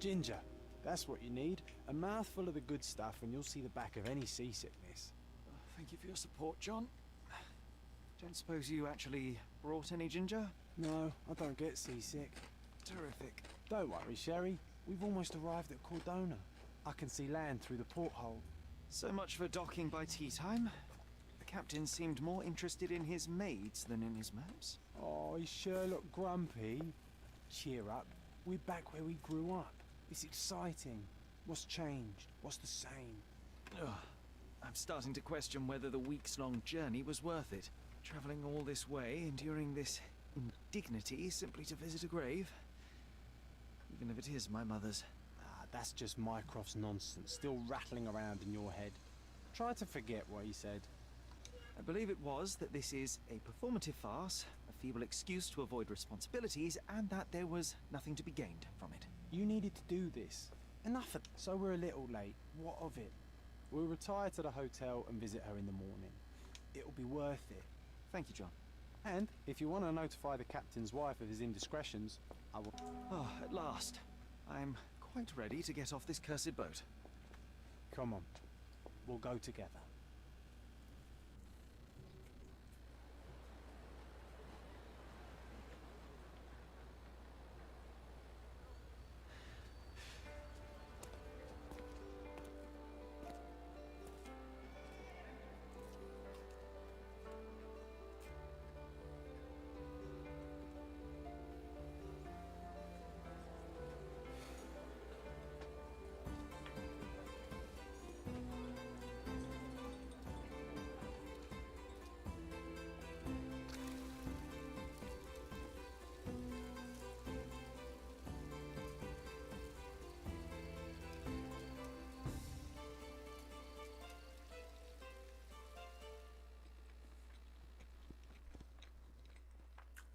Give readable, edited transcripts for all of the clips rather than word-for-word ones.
Ginger. That's what you need. A mouthful of the good stuff and you'll see the back of any seasickness. Thank you for your support, John. Don't suppose you actually brought any ginger? No, I don't get seasick. Terrific. Don't worry, Sherry. We've almost arrived at Cordona. I can see land through the porthole. So much for docking by tea time. The captain seemed more interested in his maids than in his maps. Oh, is Sherlock grumpy? Cheer up. We're back where we grew up. It's exciting. What's changed? What's the same? Ugh. I'm starting to question whether the weeks-long journey was worth it. Traveling all this way, enduring this indignity simply to visit a grave. Even if it is my mother's. Ah, that's just Mycroft's nonsense, still rattling around in your head. Try to forget what he said. I believe it was that this is a performative farce, a feeble excuse to avoid responsibilities, and that there was nothing to be gained from it. You needed to do this. Enough of it. So we're a little late. What of it? We'll retire to the hotel and visit her in the morning. It'll be worth it. Thank you, John. And if you want to notify the captain's wife of his indiscretions, I will... Oh, at last. I'm quite ready to get off this cursed boat. Come on. We'll go together.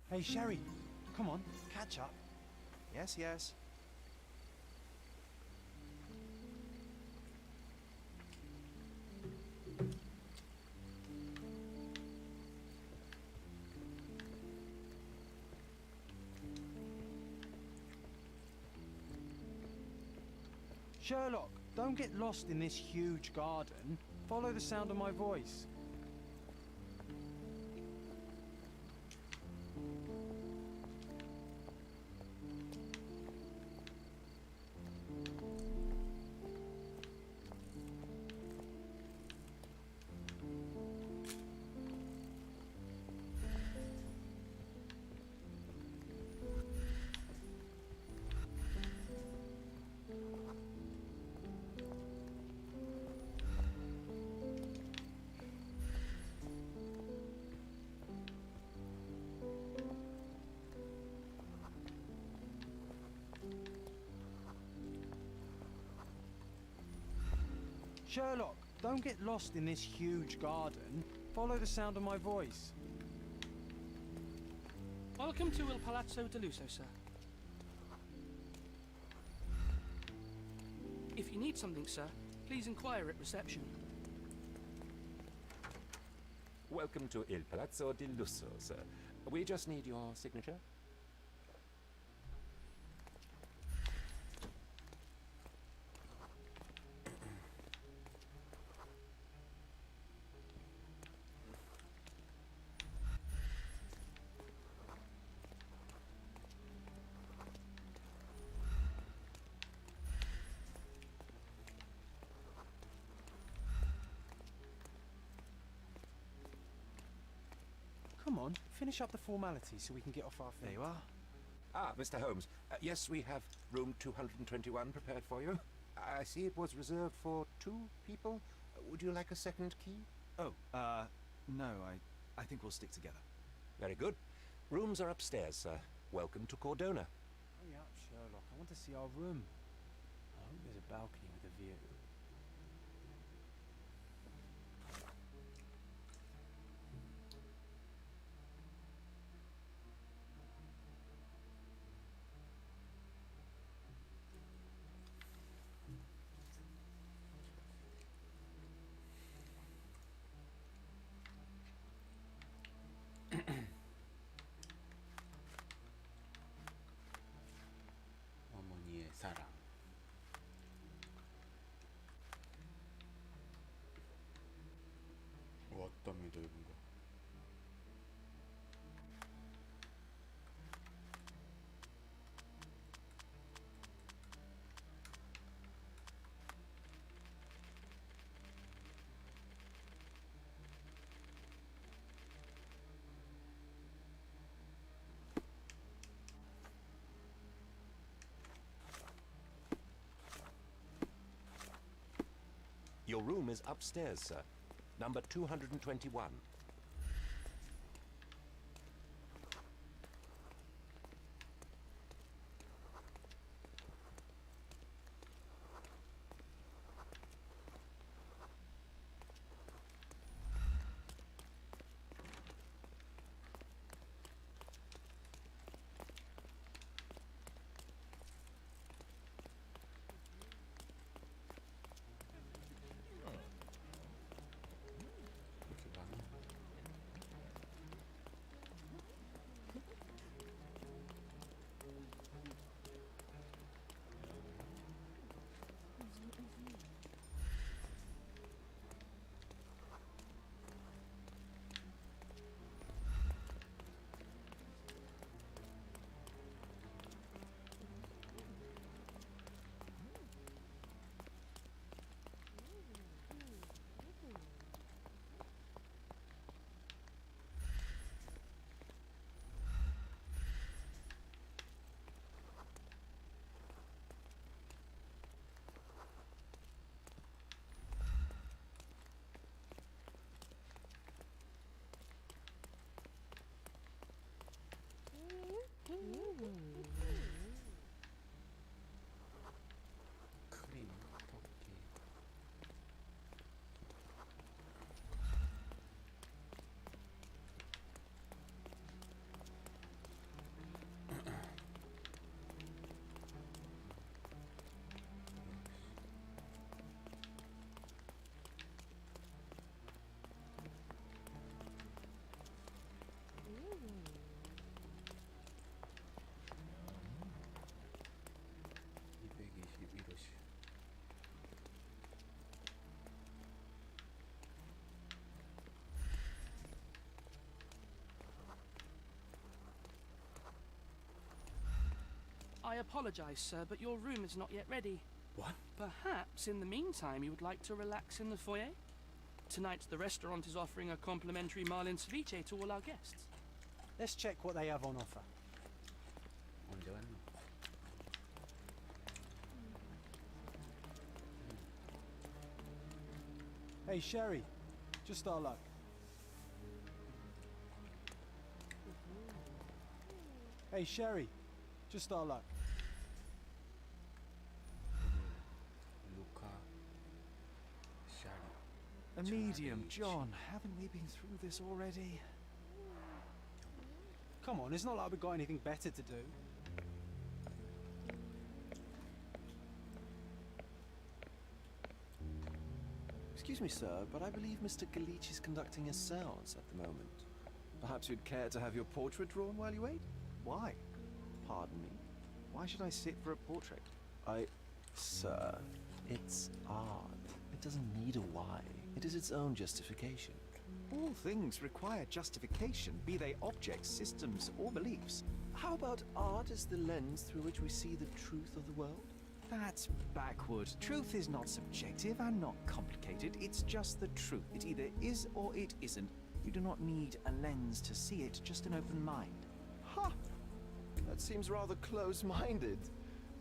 Hey, Sherry, come on, catch up. Yes, yes. Sherlock, don't get lost in this huge garden. Follow the sound of my voice. Sherlock, don't get lost in this huge garden. Follow the sound of my voice. Welcome to Il Palazzo di Lusso, sir. If you need something, sir, please inquire at reception. Welcome to Il Palazzo di Lusso, sir. We just need your signature. Come on, finish up the formalities so we can get off our feet. There you are. Ah, Mr. Holmes. Yes, we have room 221 prepared for you. I see it was reserved for 2 people. Would you like a second key? Oh, no, I think we'll stick together. Very good. Rooms are upstairs, sir. Welcome to Cordona. Hurry up, Sherlock. I want to see our room. I hope there's a balcony with a view. 어머니의 사랑. 적당히 넓은 거. Your room is upstairs, sir. Number 221. 이렇게 많아. 크림, 토끼. (221호씩) I apologize, sir, but your room is not yet ready. What? Perhaps, in the meantime, you would like to relax in the foyer? Tonight, the restaurant is offering a complimentary marlin ceviche to all our guests. Let's check what they have on offer. 언제 왔노? Hey, Sherry, just our luck. Hey, Sherry, just our luck. 루카, 샤리. A medium, John. Haven't we been through this already? Come on, it's not like we've got anything better to do. Excuse me, sir, but I believe Mr. Galich is conducting a séance at the moment. Perhaps you'd care to have your portrait drawn while you wait? Why? Pardon me? Why should I sit for a portrait? Sir, it's art. It doesn't need a why. It is its own justification. All things require justification, be they objects, systems, or beliefs. How about art as the lens through which we see the truth of the world? That's backward. Truth is not subjective and not complicated. It's just the truth. It either is or it isn't. You do not need a lens to see it, just an open mind. Ha! That seems rather close-minded.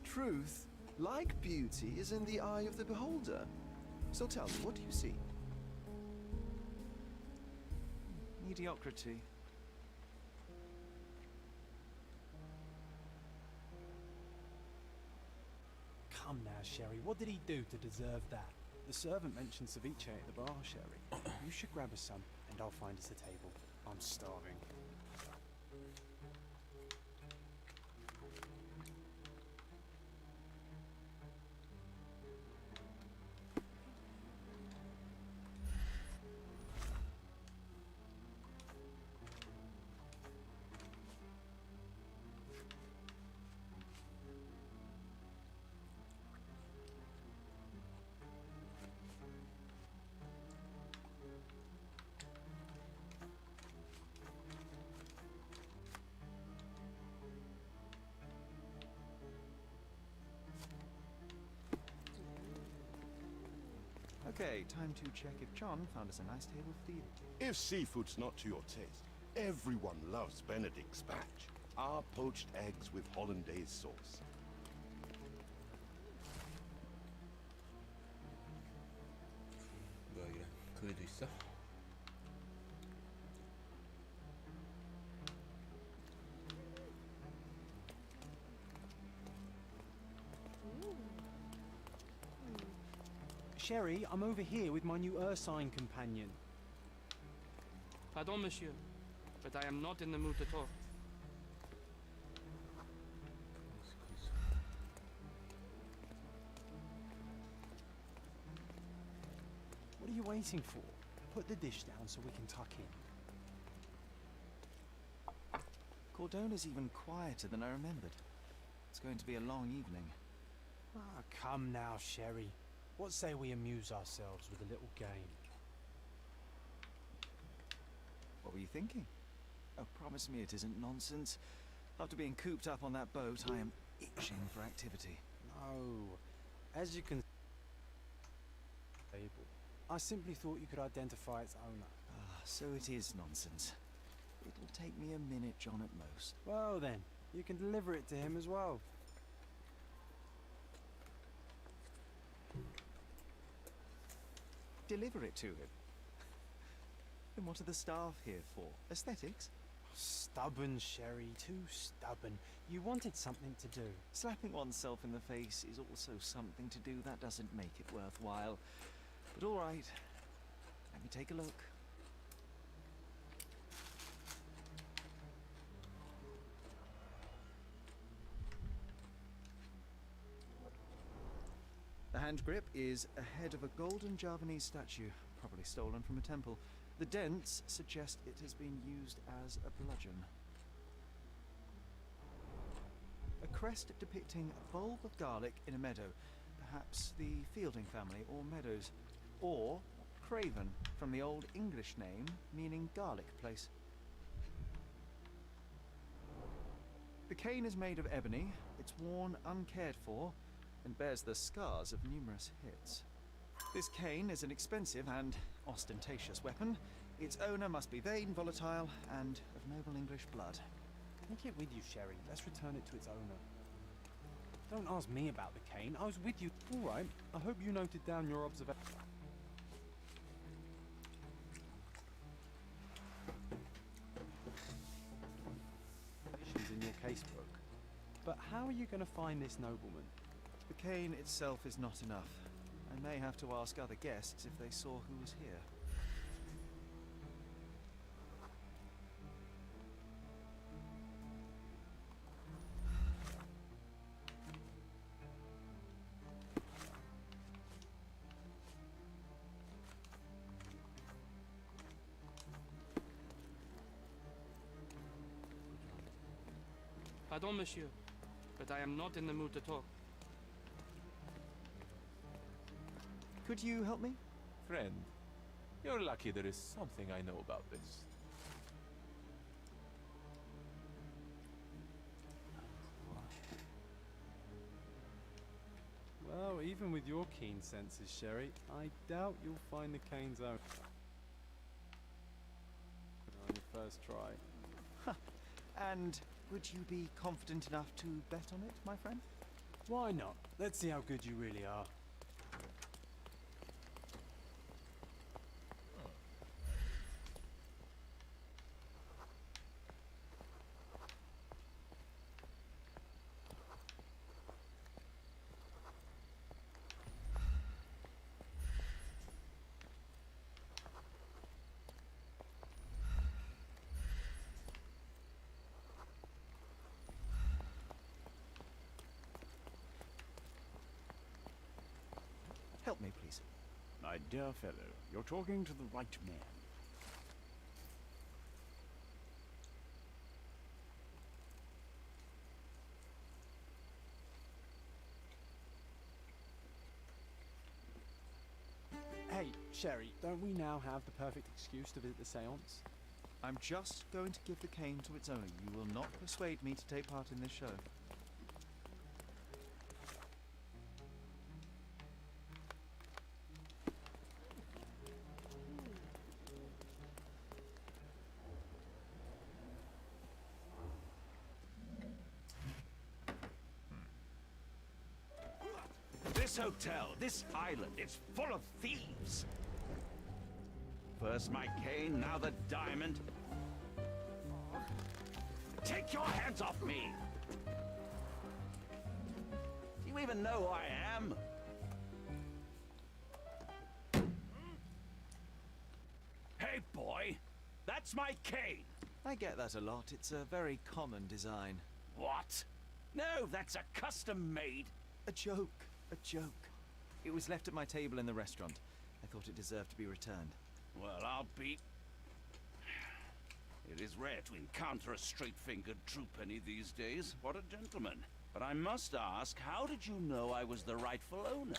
Truth, like beauty, is in the eye of the beholder. So tell me, what do you see? Mediocrity. Come now, Sherry, what did he do to deserve that? The servant mentioned ceviche at the bar, Sherry. You should grab us some, and I'll find us a table. I'm starving. Okay, time to check if John found us a nice table for the evening. If seafood's not to your taste, everyone loves Benedict spatch. Our poached eggs with hollandaise sauce. 뭐야 이런 그게도 있어? Sherry, I'm over here with my new Ursine companion. Pardon, monsieur, but I am not in the mood to talk. What are you waiting for? Put the dish down so we can tuck in. Cordona's even quieter than I remembered. It's going to be a long evening. Ah, come now, Sherry. What say we amuse ourselves with a little game? What were you thinking? Oh, promise me it isn't nonsense. After being cooped up on that boat, I am itching for activity. No. As you can table. I simply thought you could identify its owner. Ah, so it is nonsense. It'll take me a minute, John, at most. Well then, you can deliver it to him as well. Deliver it to him? Then what are the staff here for? Aesthetics? Stubborn, Sherry, too stubborn. You wanted something to do. Slapping oneself in the face is also something to do. That doesn't make it worthwhile. But all right, let me take a look. The hand grip is a head of a golden Javanese statue, probably stolen from a temple. The dents suggest it has been used as a bludgeon. A crest depicting a bulb of garlic in a meadow, perhaps the Fielding family or Meadows, or Craven, from the Old English name meaning garlic place. The cane is made of ebony, it's worn uncared for, and bears the scars of numerous hits. This cane is an expensive and ostentatious weapon. Its owner must be vain, volatile, and of noble English blood. Take it with you, Sherry. Let's return it to its owner. Don't ask me about the cane. I was with you. All right. I hope you noted down your observations in your casebook. But how are you going to find this nobleman? The cane itself is not enough. I may have to ask other guests if they saw who was here. Pardon, monsieur, but I am not in the mood to talk. Could you help me? Friend, you're lucky there is something I know about this. Well, even with your keen senses, Sherry, I doubt you'll find the cane's owner on your first try. And would you be confident enough to bet on it, my friend? Why not? Let's see how good you really are. Help me, please. My dear fellow, you're talking to the right man. Hey, Sherry, don't we now have the perfect excuse to visit the seance? I'm just going to give the cane to its owner. You will not persuade me to take part in this show. This hotel, this island, it's full of thieves. First my cane, now the diamond. Take your hands off me! Do you even know who I am? Hey, boy! That's my cane! I get that a lot. It's a very common design. What? No, that's a custom-made... A joke. A joke. It was left at my table in the restaurant. I thought it deserved to be returned. Well, I'll be... It is rare to encounter a straight-fingered true penny these days. What a gentleman. But I must ask, how did you know I was the rightful owner?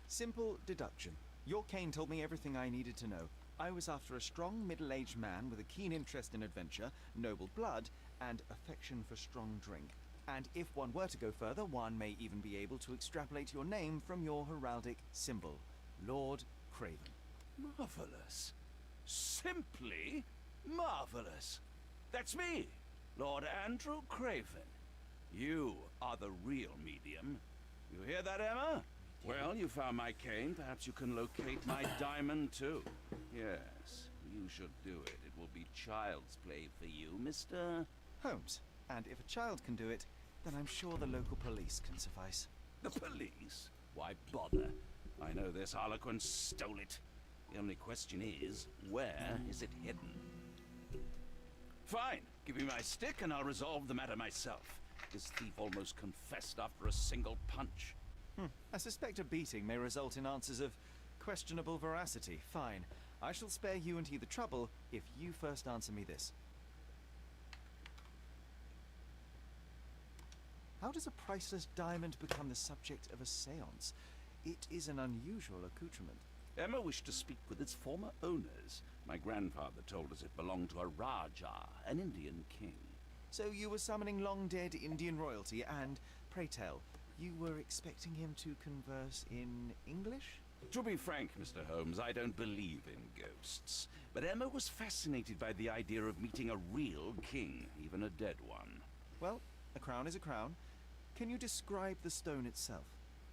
Simple deduction. Your cane told me everything I needed to know. I was after a strong, middle-aged man with a keen interest in adventure, noble blood, and affection for strong drink. And if one were to go further, one may even be able to extrapolate your name from your heraldic symbol, Lord Craven. Marvelous. Simply marvelous. That's me, Lord Andrew Craven. You are the real medium. You hear that, Emma? Well, you found my cane. Perhaps you can locate my diamond, too. Yes, you should do it. It will be child's play for you, Mr. Holmes. And if a child can do it, then I'm sure the local police can suffice. The police? Why bother? I know this harlequin stole it. The only question is, where is it hidden? Fine. Give me my stick and I'll resolve the matter myself. This thief almost confessed after a single punch. I suspect a beating may result in answers of questionable veracity. Fine. I shall spare you and he the trouble if you first answer me this. How does a priceless diamond become the subject of a séance? It is an unusual accoutrement. Emma wished to speak with its former owners. My grandfather told us it belonged to a Rajah, an Indian king. So you were summoning long-dead Indian royalty and, pray tell, you were expecting him to converse in English? To be frank, Mr. Holmes, I don't believe in ghosts. But Emma was fascinated by the idea of meeting a real king, even a dead one. Well, a crown is a crown. Can you describe the stone itself?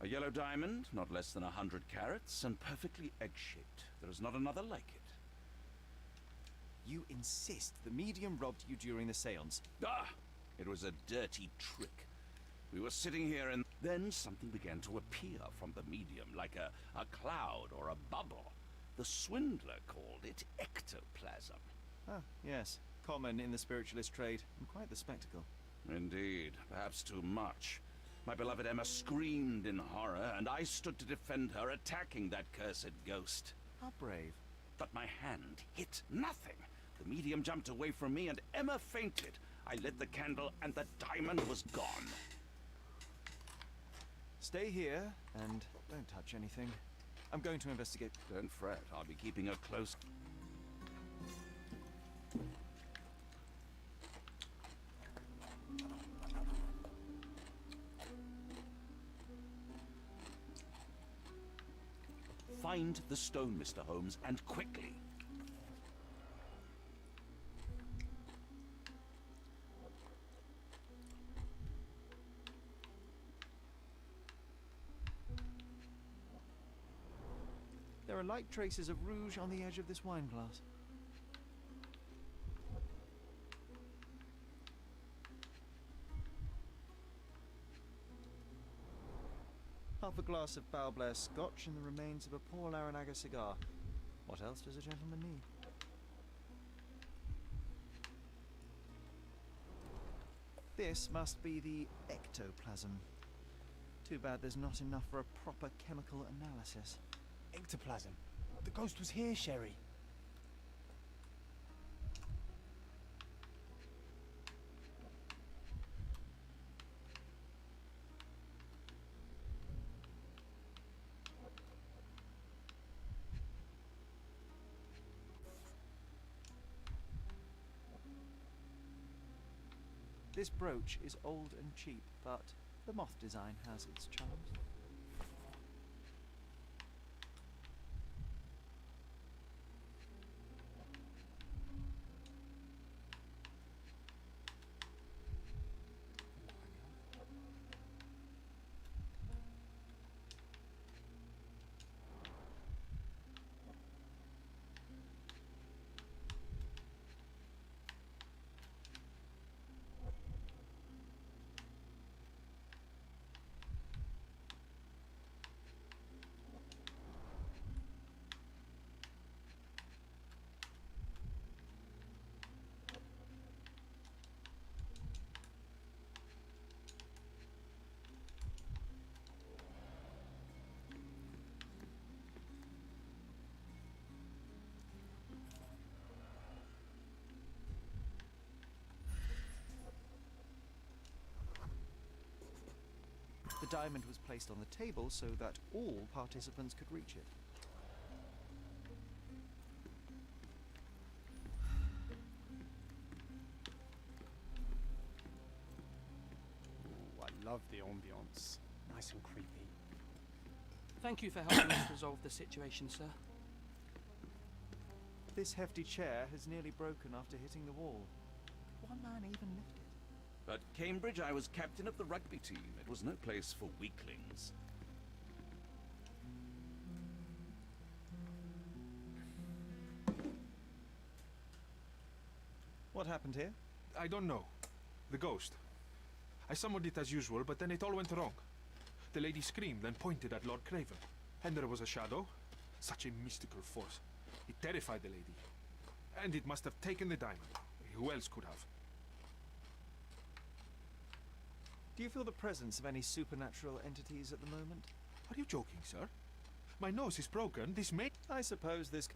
A yellow diamond, not less than 100 carats, and perfectly egg-shaped. There is not another like it. You insist the medium robbed you during the séance. Ah! It was a dirty trick. We were sitting here and then something began to appear from the medium, like a cloud or a bubble. The swindler called it ectoplasm. Ah, yes. Common in the spiritualist trade, and quite the spectacle. Indeed, perhaps too much. My beloved Emma screamed in horror, and I stood to defend her, attacking that cursed ghost. How brave. But my hand hit nothing. The medium jumped away from me, and Emma fainted. I lit the candle, and the diamond was gone. Stay here, and don't touch anything. I'm going to investigate. Don't fret, I'll be keeping a close... Find the stone, Mr. Holmes, and quickly. There are light traces of rouge on the edge of this wine glass. Half a glass of Balblair Scotch and the remains of a Paul Aranaga cigar. What else does a gentleman need? This must be the ectoplasm. Too bad there's not enough for a proper chemical analysis. Ectoplasm. The ghost was here, Sherry. This brooch is old and cheap, but the moth design has its charms. The diamond was placed on the table so that all participants could reach it. Ooh, I love the ambience. Nice and creepy. Thank you for helping us resolve the situation, sir. This hefty chair has nearly broken after hitting the wall. Could one man even lift it? At Cambridge, I was captain of the rugby team. It was no place for weaklings. What happened here? I don't know. The ghost. I summoned it as usual, but then it all went wrong. The lady screamed and pointed at Lord Craven. And there was a shadow. Such a mystical force. It terrified the lady. And it must have taken the diamond. Who else could have? Do you feel the presence of any supernatural entities at the moment? Are you joking, sir? My nose is broken. This may... I suppose this...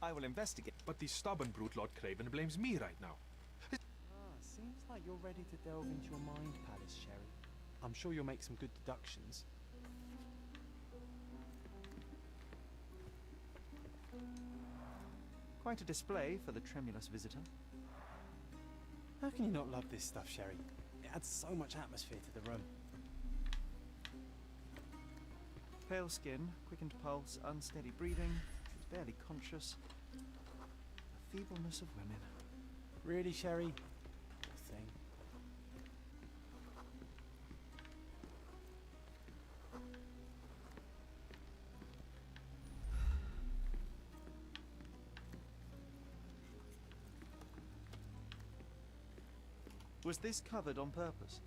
I will investigate. But this stubborn brute Lord Craven blames me right now. Seems like you're ready to delve into your mind palace, Sherry. I'm sure you'll make some good deductions. Quite a display for the tremulous visitor. How can you not love this stuff, Sherry? It adds so much atmosphere to the room. Pale skin, quickened pulse, unsteady breathing. She's barely conscious. The feebleness of women. Really, Sherry? Poor thing. Was this covered on purpose?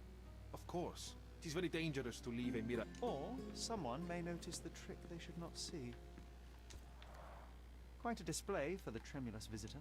Of course. It is very dangerous to leave a mirror. Or someone may notice the trick they should not see. Quite a display for the tremulous visitor.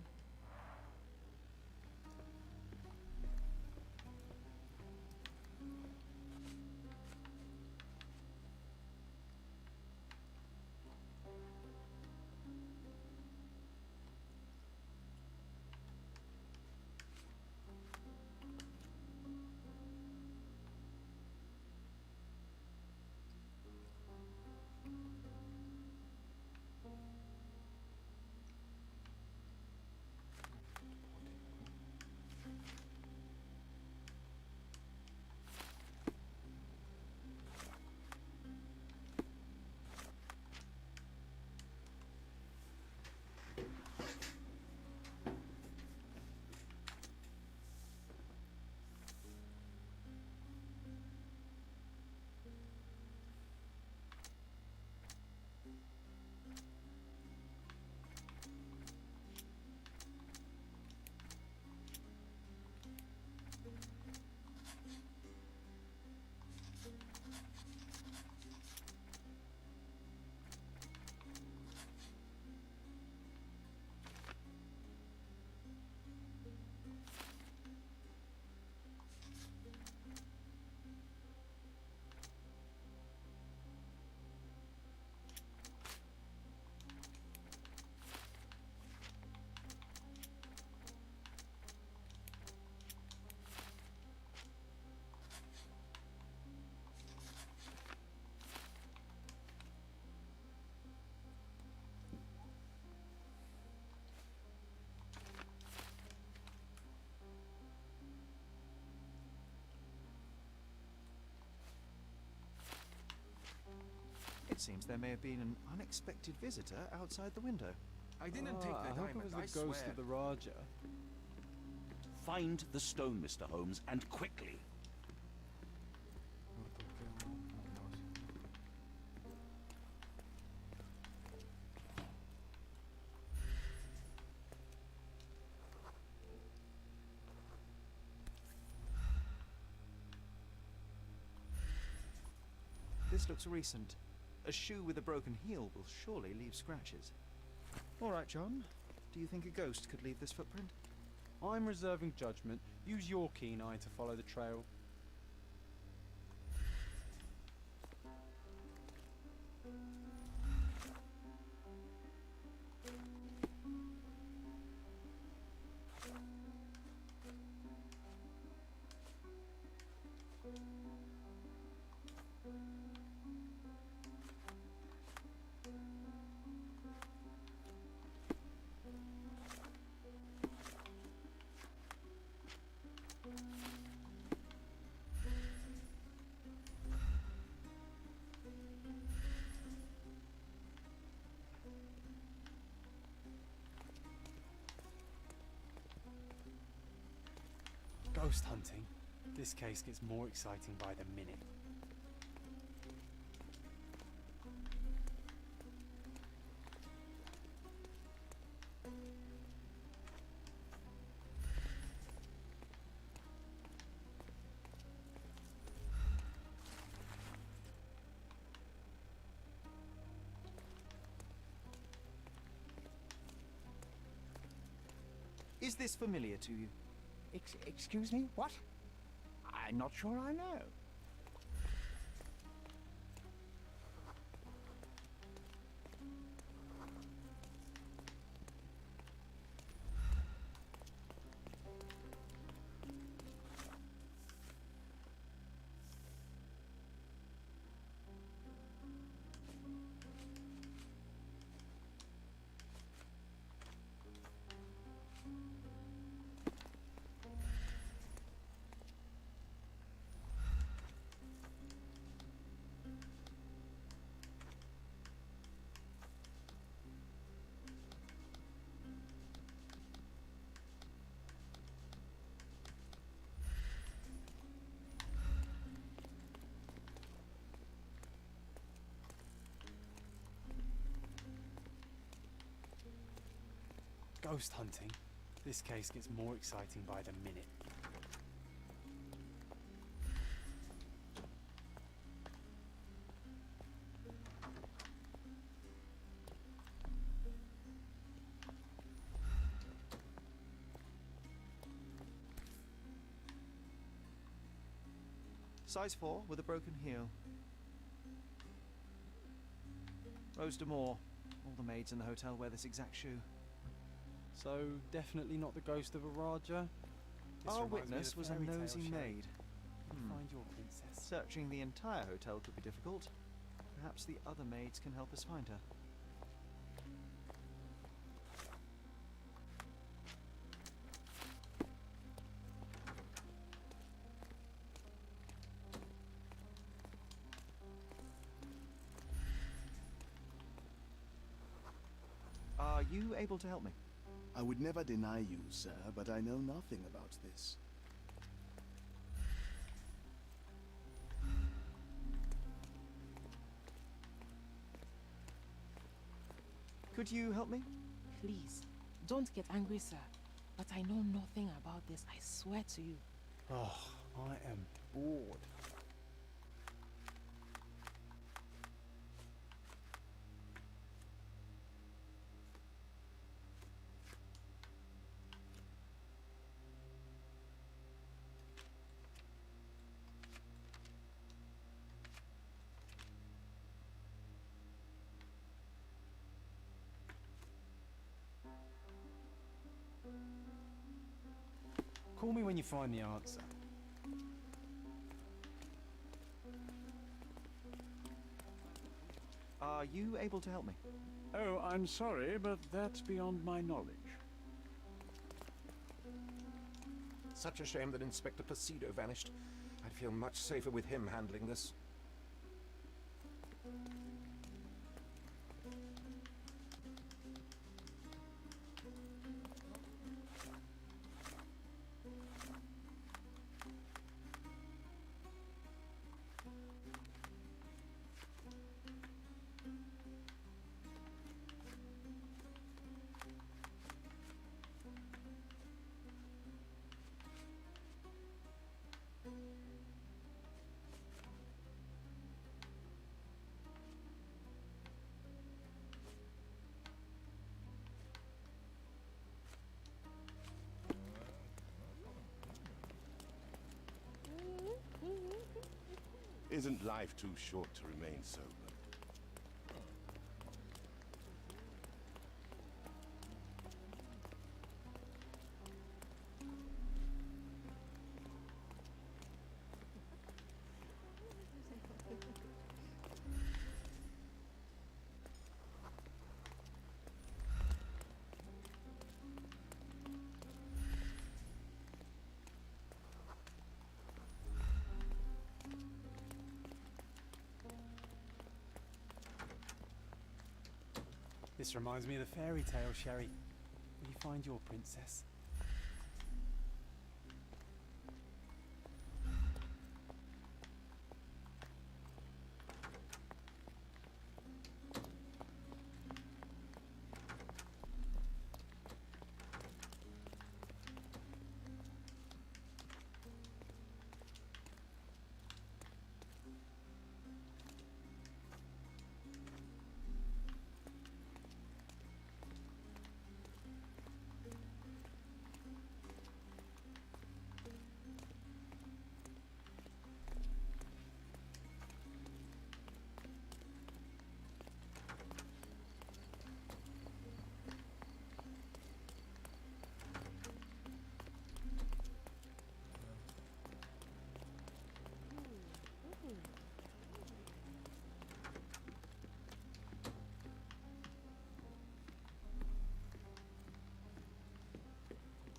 It seems there may have been an unexpected visitor outside the window. I didn't take the I hope diamond, it I was the ghost swear. of the Raja. Find the stone, Mr. Holmes, and quickly. This looks recent. A shoe with a broken heel will surely leave scratches. All right, John. Do you think a ghost could leave this footprint? I'm reserving judgment. Use your keen eye to follow the trail. Ghost hunting. This case gets more exciting by the minute. Is this familiar to you? Excuse me? What? I'm not sure I know. Ghost hunting. This case gets more exciting by the minute. Size 4 with a broken heel. Rose D'Amour. All the maids in the hotel wear this exact shoe. So, definitely not the ghost of a Raja? This Our reminds me of witness the was a fairy tale, nosy Sherry. maid. Find your princess. Searching the entire hotel could be difficult. Perhaps the other maids can help us find her. Are you able to help me? I would never deny you, sir, but I know nothing about this. Could you help me? Please, don't get angry, sir. But I know nothing about this, I swear to you. Oh, I am bored. Call me when you find the answer. Are you able to help me? Oh, I'm sorry, but that's beyond my knowledge. Such a shame that Inspector Placido vanished. I'd feel much safer with him handling this. Isn't life too short to remain sober? This reminds me of the fairy tale, Sherry. Will you find your princess?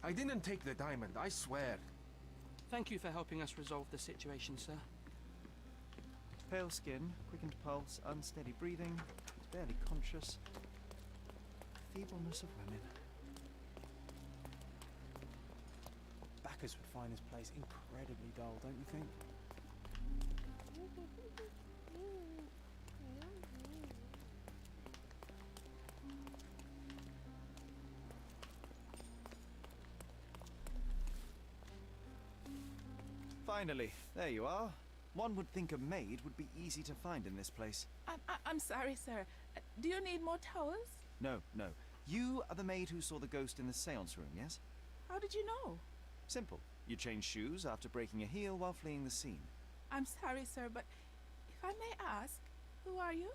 I didn't take the diamond, I swear. Thank you for helping us resolve the situation, sir. Pale skin, quickened pulse, unsteady breathing, barely conscious. Feebleness of women. Bacchus would find this place incredibly dull, don't you think? Finally, there you are. One would think a maid would be easy to find in this place. I'm sorry, sir. Do you need more towels? No, no. You are the maid who saw the ghost in the seance room, yes? How did you know? Simple. You changed shoes after breaking a heel while fleeing the scene. I'm sorry, sir, but if I may ask, who are you?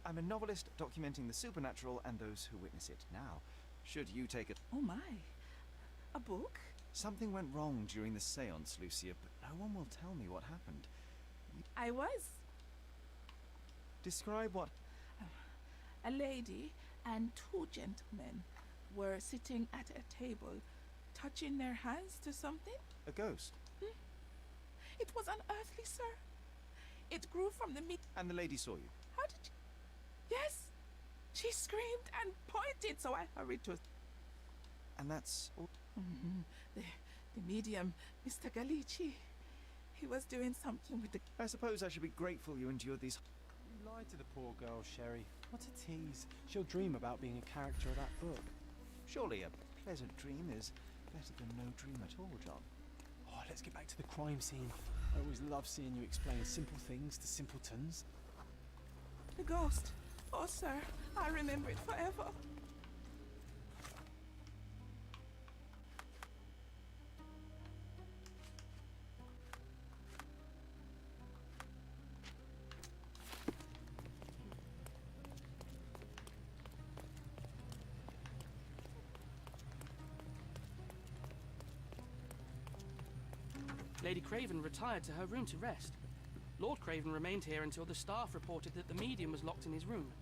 I'm a novelist documenting the supernatural and those who witness it. Now, should you take it... Oh my. A book? Something went wrong during the seance, Lucia, but no one will tell me what happened. I was. Describe what... A lady and two gentlemen were sitting at a table, touching their hands to something. A ghost? It was unearthly, sir. It grew from the meat. And the lady saw you? How did you... Yes. She screamed and pointed, so I hurried to... And that's all... The medium, Mr. Galici. He was doing something with the... I suppose I should be grateful you endured these... You lied to the poor girl, Sherry. What a tease. She'll dream about being a character of that book. Surely a pleasant dream is better than no dream at all, John. Oh, let's get back to the crime scene. I always love seeing you explain simple things to simpletons. The ghost. Oh, sir, I remember it forever. Lady Craven retired to her room to rest. Lord Craven remained here until the staff reported that the medium was locked in his room.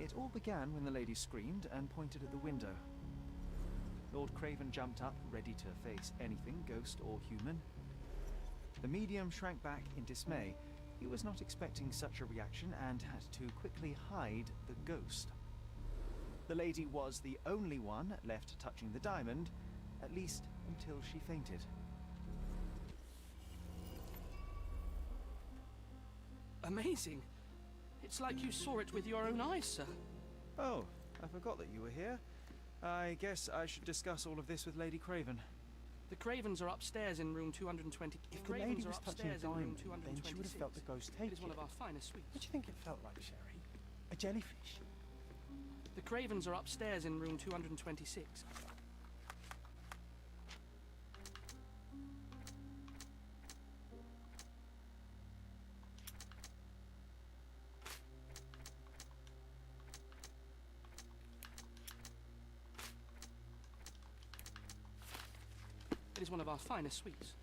It all began when the lady screamed and pointed at the window. Lord Craven jumped up, ready to face anything, ghost or human. The medium shrank back in dismay. He was not expecting such a reaction and had to quickly hide the ghost. The lady was the only one left touching the diamond, at least until she fainted. Amazing. It's like you saw it with your own eyes, sir. Oh, I forgot that you were here. I guess I should discuss all of this with Lady Craven. The Cravens are upstairs in room 220. If the lady was touching a upstairs in room diamond, then she would have felt the 226. ghost take It is one of our finest suites. What do you think it felt like, Sherry? A jellyfish? The Cravens are upstairs in room 226. It is one of our finest suites.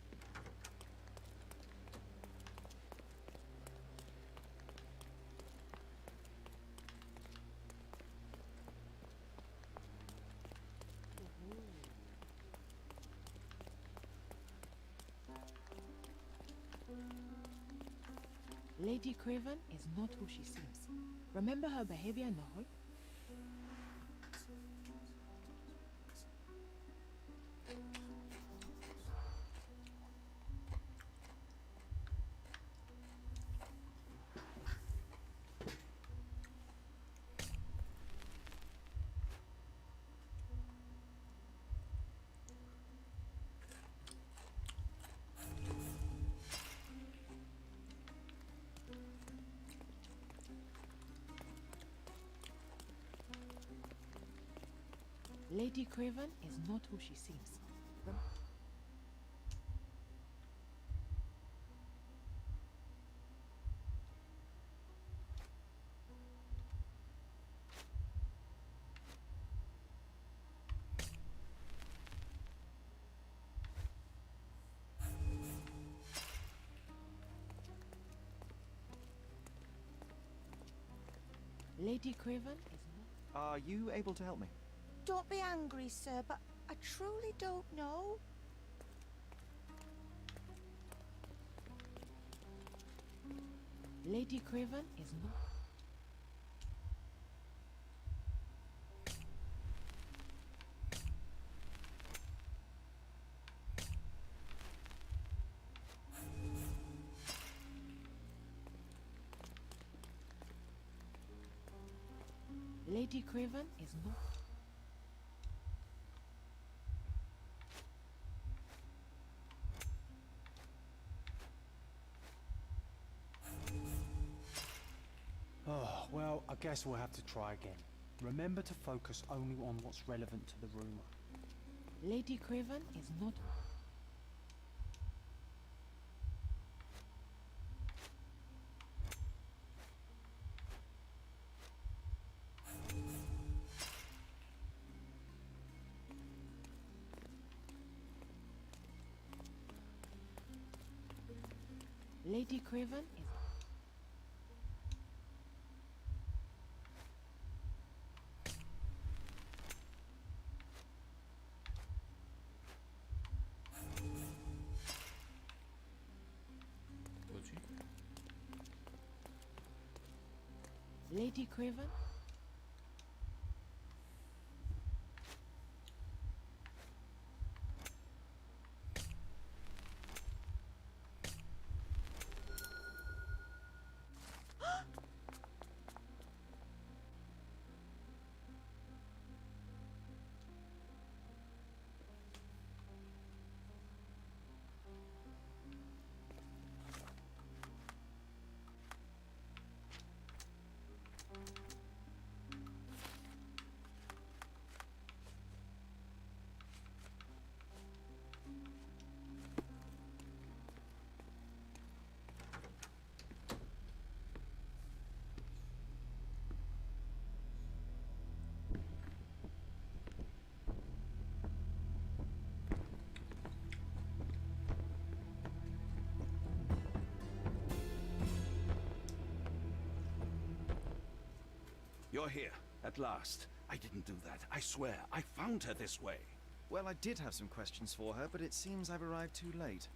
Lady Craven is not who she seems. Remember her behavior in the hall? Lady Craven is not who she seems. Lady Craven is not. Are you able to help me? Don't be angry, sir, but I truly don't know. Lady Craven is not. Lady Craven is not. Oh, well, I guess we'll have to try again. Remember to focus only on what's relevant to the room. Lady Craven is not. Lady Craven is. 뭐지? Lady Craven. You're here, at last. I didn't do that. I swear. I found her this way. Well, I did have some questions for her, but it seems I've arrived too late.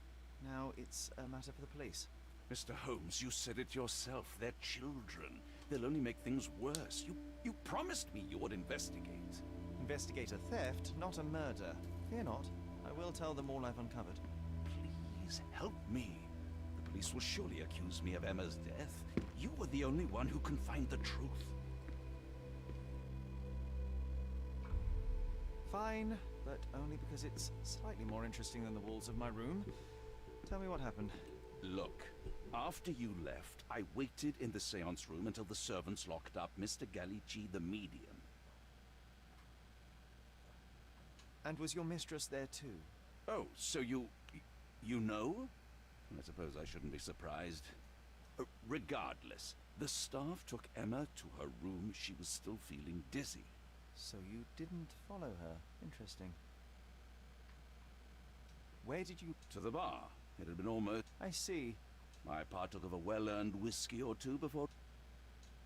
Now it's a matter for the police. Mr. Holmes, you said it yourself. They're children. They'll only make things worse. You promised me you would investigate. Investigate a theft, not a murder. Fear not. I will tell them all I've uncovered. Please help me. The police will surely accuse me of Emma's death. You were the only one who can find the truth. Fine, but only because it's slightly more interesting than the walls of my room. Tell me what happened. Look, after you left, I waited in the seance room until the servants locked up Mr. Gallici, the medium. And was your mistress there too? Oh, so you know? I suppose I shouldn't be surprised. Regardless, the staff took Emma to her room. She was still feeling dizzy. So you didn't follow her. Interesting. Where did you... To the bar. It had been almost... I see. I partook of a well-earned whiskey or two before...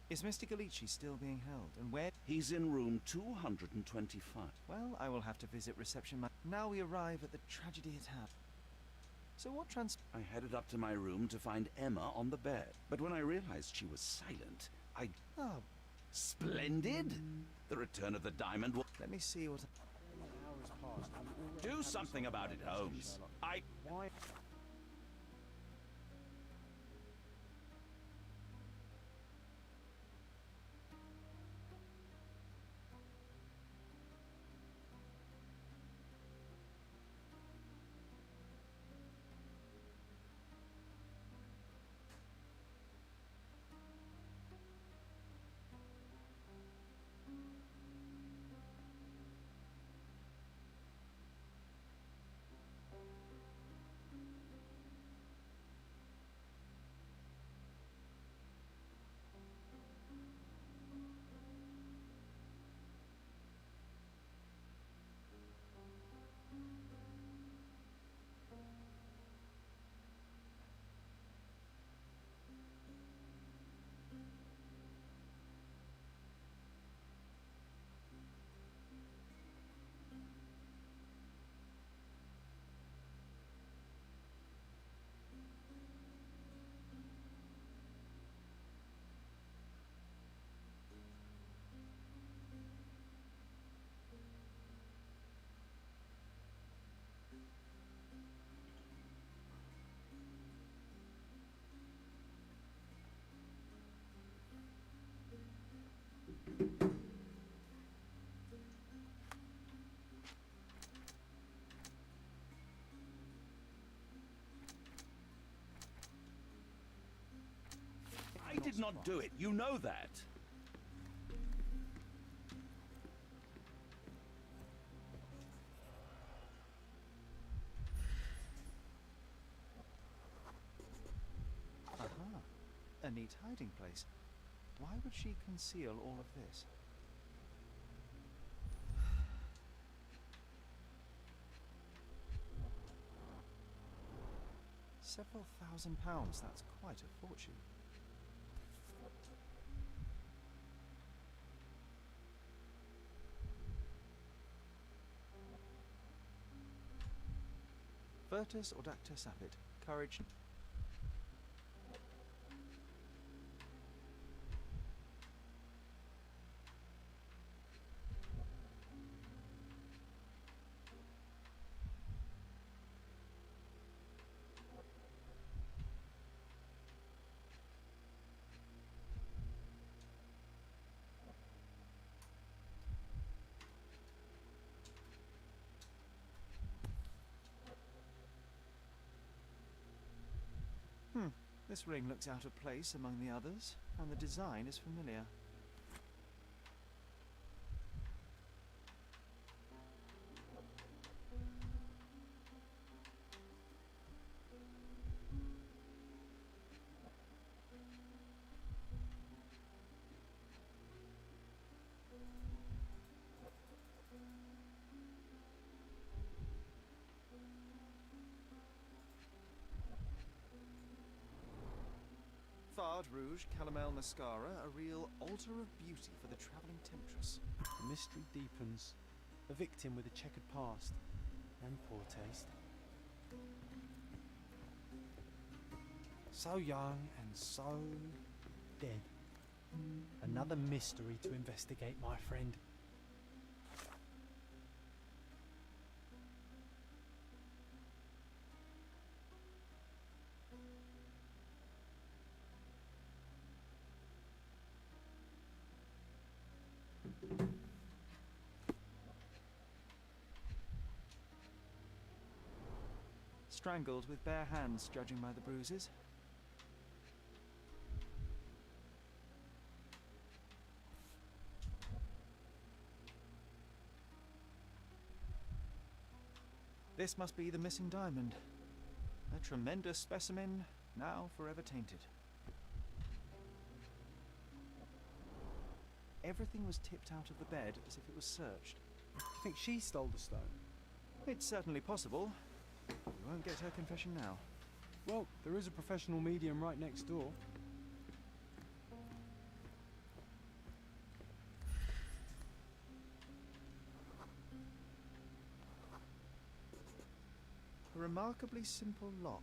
Is Mr. Gallici still being held? And where... He's in room 225. Well, I will have to visit reception. Now we arrive at the tragedy at hand. So what I headed up to my room to find Emma on the bed. But when I realized she was silent, I... Oh. Splendid! The return of the diamond will... Let me see what... Do something about it, Holmes. Why? I did not do it. You know that. Aha. A neat hiding place. Why would she conceal all of this? Several £1,000s, that's quite a fortune. Virtus Audacta Sapit. Courage. This ring looks out of place among the others, and the design is familiar. Rouge, Calomel Mascara, a real altar of beauty for the travelling temptress. The mystery deepens. A victim with a checkered past and poor taste. So young and so dead. Another mystery to investigate, my friend. Strangled with bare hands, judging by the bruises. This must be the missing diamond. A tremendous specimen, now forever tainted. Everything was tipped out of the bed as if it was searched. Do you think she stole the stone? It's certainly possible. We won't get her confession now. Well, there is a professional medium right next door. A remarkably simple lock.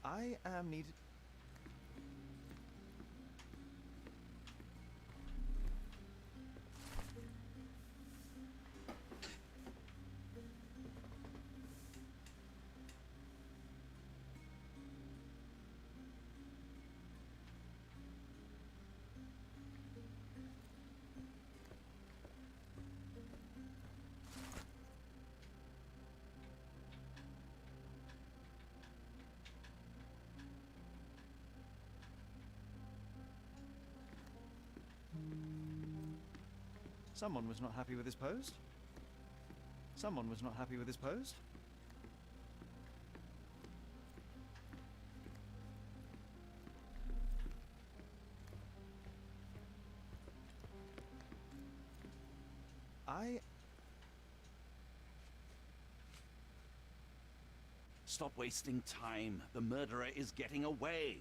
I am needed. Someone was not happy with his post. Someone was not happy with his post. Stop wasting time. The murderer is getting away.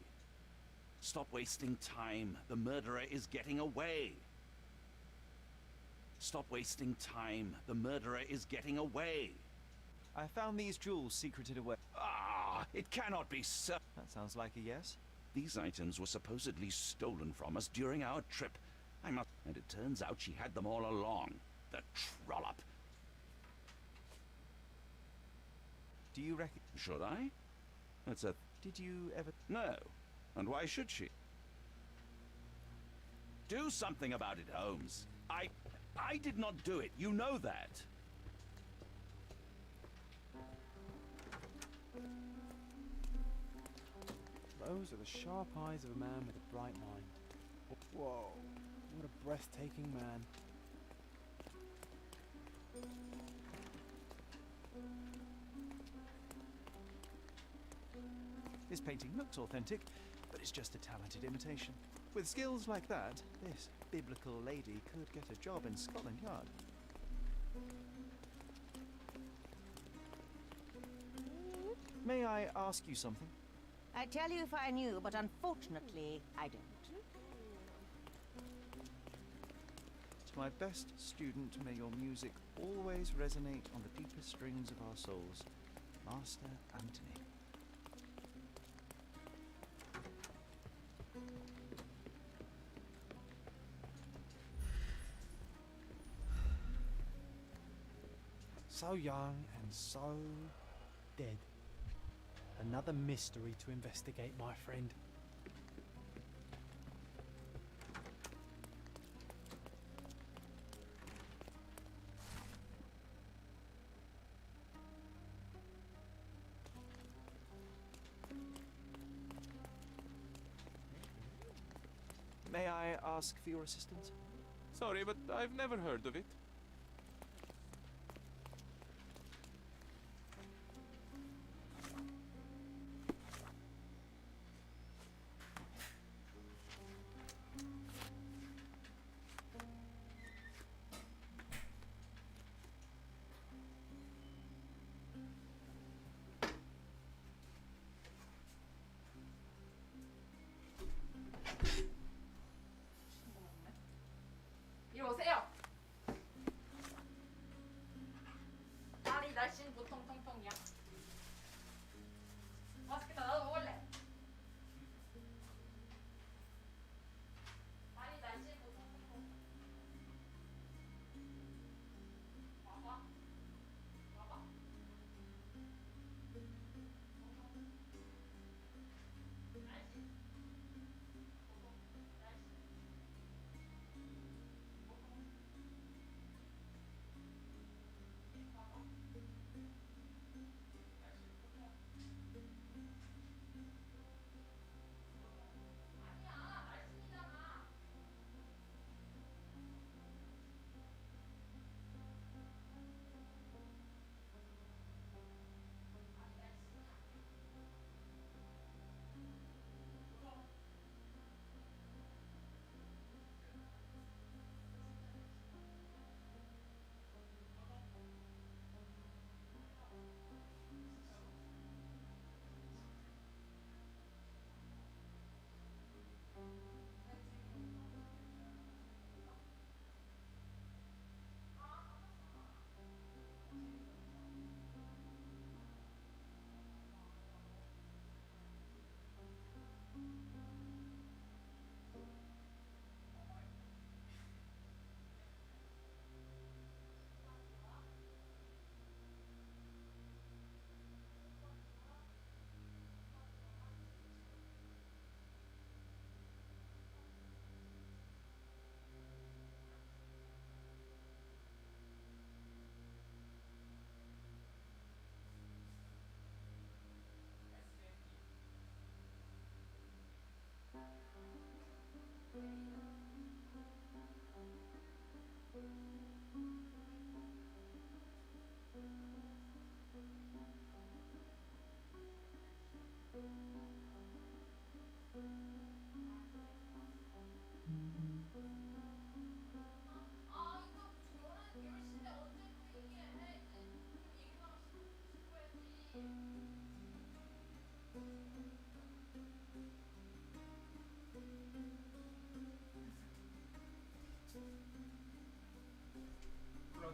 Stop wasting time. The murderer is getting away. Stop wasting time. The murderer is getting away. I found these jewels secreted away. Ah, it cannot be so. That sounds like a yes. These items were supposedly stolen from us during our trip. And it turns out she had them all along. The trollop. Do you reckon? Should I? That's a... Did you ever... No. And why should she? Do something about it, Holmes. I did not do it. You know that. Those are the sharp eyes of a man with a bright mind. Whoa, what a breathtaking man. This painting looks authentic, but it's just a talented imitation. With skills like that, this biblical lady could get a job in Scotland Yard. May I ask you something? I'd tell you if I knew, but unfortunately, I don't. To my best student, may your music always resonate on the deepest strings of our souls. Master Anthony. So young and so dead. Another mystery to investigate, my friend. May I ask for your assistance? Sorry, but I've never heard of it.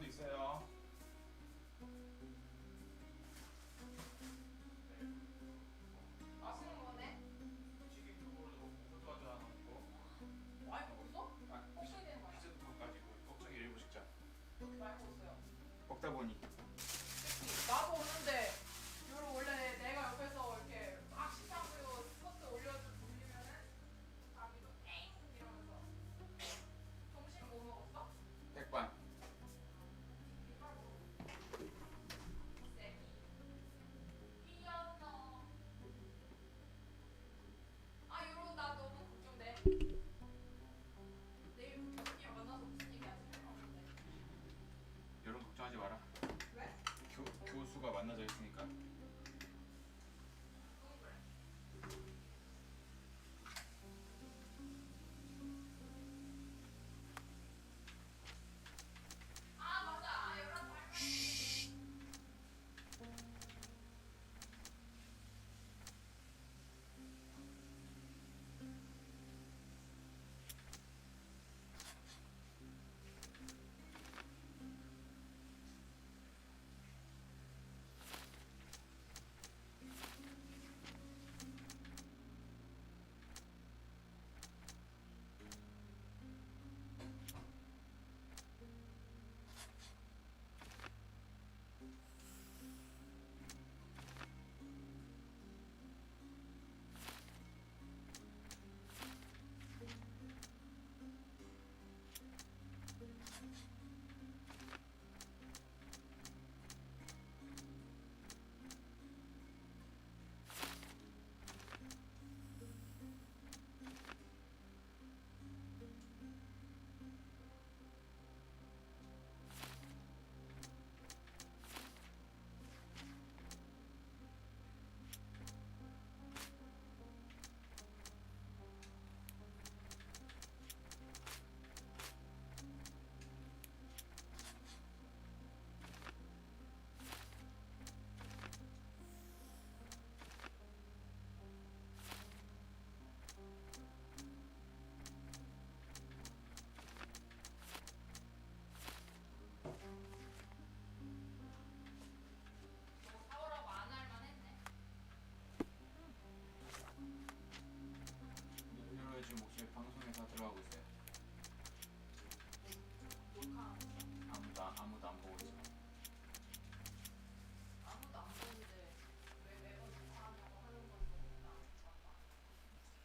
어디 있어요?